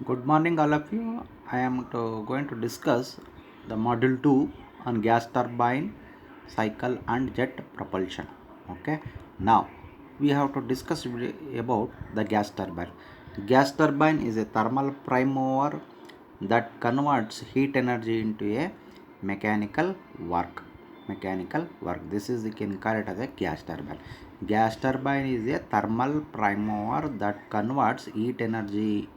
Good morning, all of you. I am going to discuss the module 2 on gas turbine, cycle, and jet propulsion. Okay, now we have to discuss about the gas turbine. Gas turbine is a thermal prime mover that converts heat energy into a mechanical work. Mechanical work. This is you can call it as a gas turbine. Gas turbine is a thermal prime mover that converts heat energy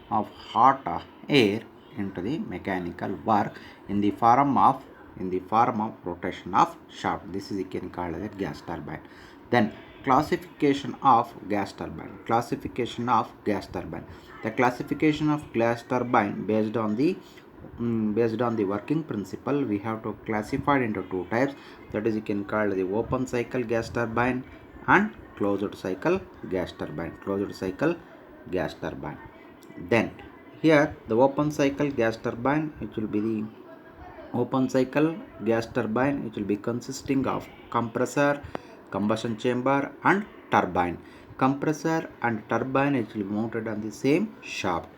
of hot air into the mechanical work in the form of rotation of shaft. This is you can call as a gas turbine. Then classification of gas turbine. The classification of gas turbine based on the working principle, we have to classify it into two types. That is, you can call the open cycle gas turbine and closed cycle gas turbine. Then here the open cycle gas turbine, it will be the open cycle gas turbine, it will be consisting of compressor, combustion chamber, and turbine. Compressor and turbine, it will be mounted on the same shaft.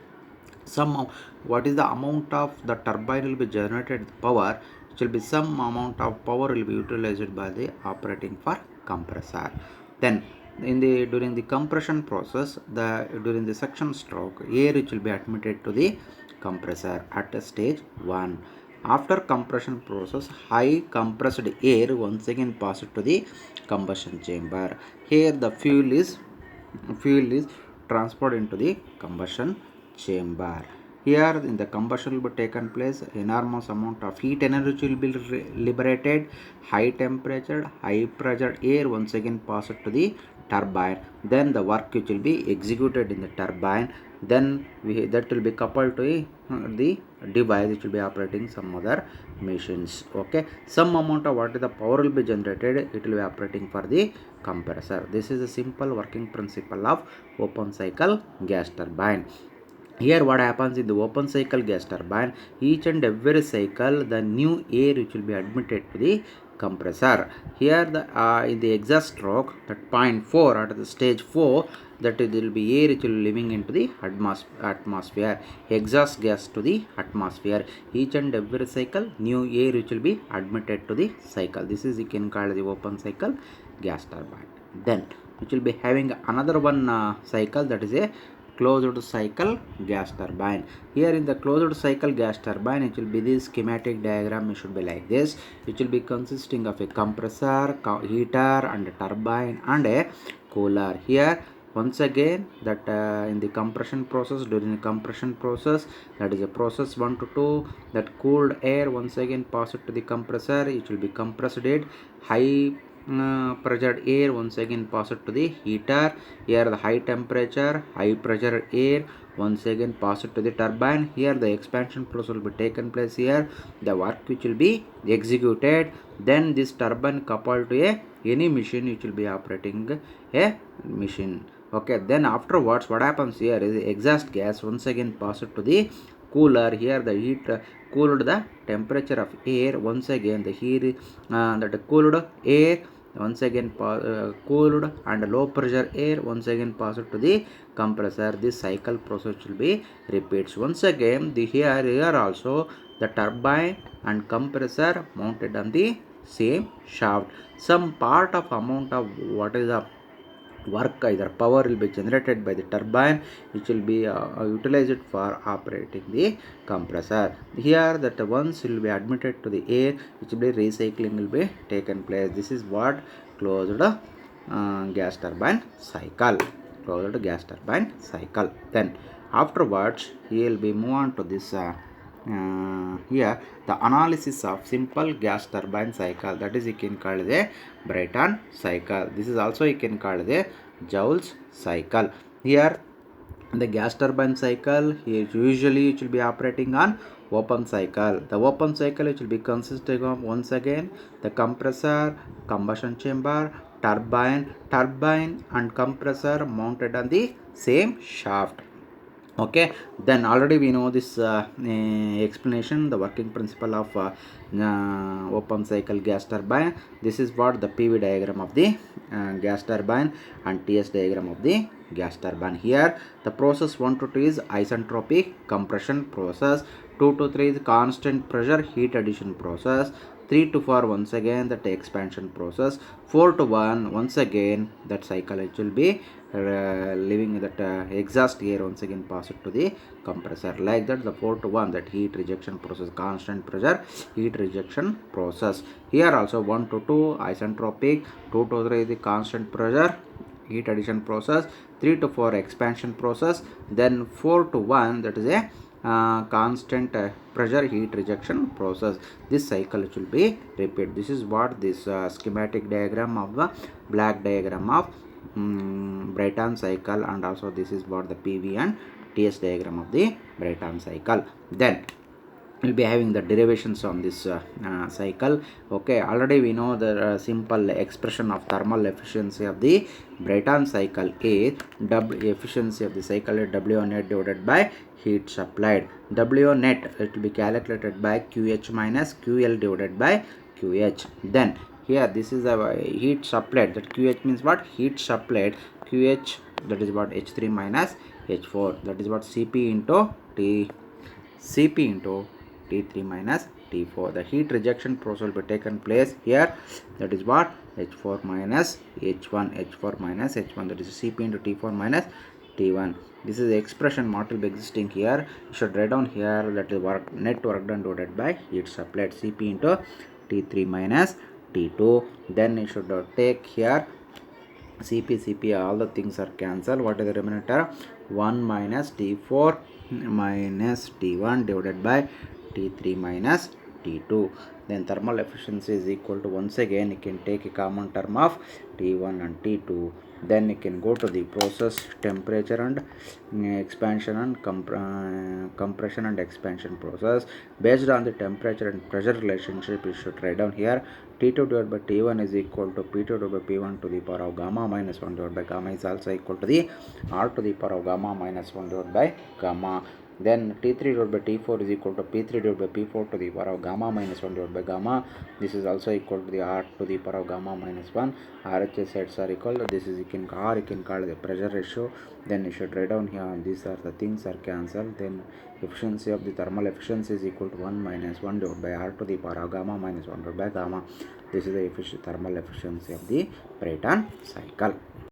What is the amount of the turbine will be generated power? It will be some amount of power will be utilized by the operating for compressor. Then during the compression process, during the suction stroke, air which will be admitted to the compressor at stage 1. After compression process, high compressed air once again passed to the combustion chamber. Here the fuel is transferred into the combustion chamber. Here in the combustion will be taken place, enormous amount of heat energy will be liberated. High temperature, high pressure air once again passed to the turbine. Then the work which will be executed in the turbine, then that will be coupled to the device which will be operating some other machines. Okay, some amount of what is the power will be generated, it will be operating for the compressor. This is a simple working principle of open cycle gas turbine. Here what happens in the open cycle gas turbine, each and every cycle the new air which will be admitted to the compressor. Here in the exhaust stroke, that point 4 at the stage 4, that it will be air which will be living into the atmosphere, exhaust gas to the atmosphere. Each and every cycle new air which will be admitted to the cycle. This is you can call the open cycle gas turbine. Then which will be having another one cycle, that is a closed cycle gas turbine. Here in the closed cycle gas turbine, it will be this schematic diagram. It should be like this. It will be consisting of a compressor, heater, and a turbine and a cooler. Here once again that in the compression process, during the compression process, that is a process 1 to 2, that cooled air once again passed to the compressor. It will be compressed at high pressured air once again passed to the heater. Here the high temperature, high pressure air once again passed to the turbine. Here the expansion process will be taken place. Here the work which will be executed, then this turbine coupled to any machine which will be operating a machine. Okay, then afterwards what happens here is the exhaust gas once again passed to the cooler. Here the heat cooled the temperature of air. Once again the heat that cooled air once again cooled and low pressure air once again passed to the compressor. This cycle process will be repeats. Once again the here also the turbine and compressor mounted on the same shaft. Some part of amount of what is the work, either power will be generated by the turbine which will be utilized for operating the compressor. Here that once will be admitted to the air, which will be recycling will be taken place. This is what closed gas turbine cycle. Then afterwards he will be move on to this here the analysis of simple gas turbine cycle, that is you can call it a Brayton cycle. This is also you can call it a Joule's cycle. Here the gas turbine cycle, here usually it will be operating on open cycle. The open cycle it will be consisting of once again the compressor, combustion chamber, turbine and compressor mounted on the same shaft. Okay, then already we know this explanation, the working principle of open cycle gas turbine. This is what the PV diagram of the gas turbine and TS diagram of the gas turbine. Here the process 1 to 2 is isentropic compression process, 2 to 3 is constant pressure heat addition process, 3 to 4 once again that expansion process, 4 to 1 once again that cycle it will be leaving that exhaust air once again pass it to the compressor. Like that the 4 to 1 that heat rejection process, constant pressure heat rejection process. Here also 1 to 2 isentropic, 2 to 3 the constant pressure heat addition process, 3 to 4 expansion process, then 4 to 1 that is a constant pressure heat rejection process. This cycle it will be repeat. This is what this schematic diagram of the black diagram of Brayton cycle, and also this is what the PV and TS diagram of the Brayton cycle. Then we'll be having the derivations on this cycle. Okay, already we know the simple expression of thermal efficiency of the Brayton cycle is efficiency of the cycle is W net divided by heat supplied. W net it will be calculated by QH minus QL divided by QH. Then here this is the heat supplied, that QH means what? Heat supplied. QH that is what? H3 minus H4, that is what? CP into T3 minus T4. The heat rejection process will be taken place here, that is what? H4 minus H1, H4 minus H1, that is CP into T4 minus T1. This is the expression what will be existing here. You should write down here, that is net work done divided by heat supplied, CP into T3 minus T2. Then you should take here CP, all the things are cancelled. What is the remainder? 1 minus T4 minus T1 divided by T3 minus T2. Then thermal efficiency is equal to, once again you can take a common term of T1 and T2. Then you can go to the process temperature and expansion and compression and expansion process. Based on the temperature and pressure relationship, you should write down here T2 divided by T1 is equal to P2 divided by P1 to the power of gamma minus 1 divided by gamma is also equal to the R to the power of gamma minus 1 divided by gamma. Then T3 divided by T4 is equal to P3 divided by P4 to the power of gamma minus 1 divided by gamma. This is also equal to the R to the power of gamma minus 1. RHS sides are equal. This is you can call the pressure ratio. Then you should write down here, these are the things are cancelled. Then efficiency of the thermal efficiency is equal to 1 minus 1 divided by R to the power of gamma minus 1 divided by gamma. This is the thermal efficiency of the Brayton cycle.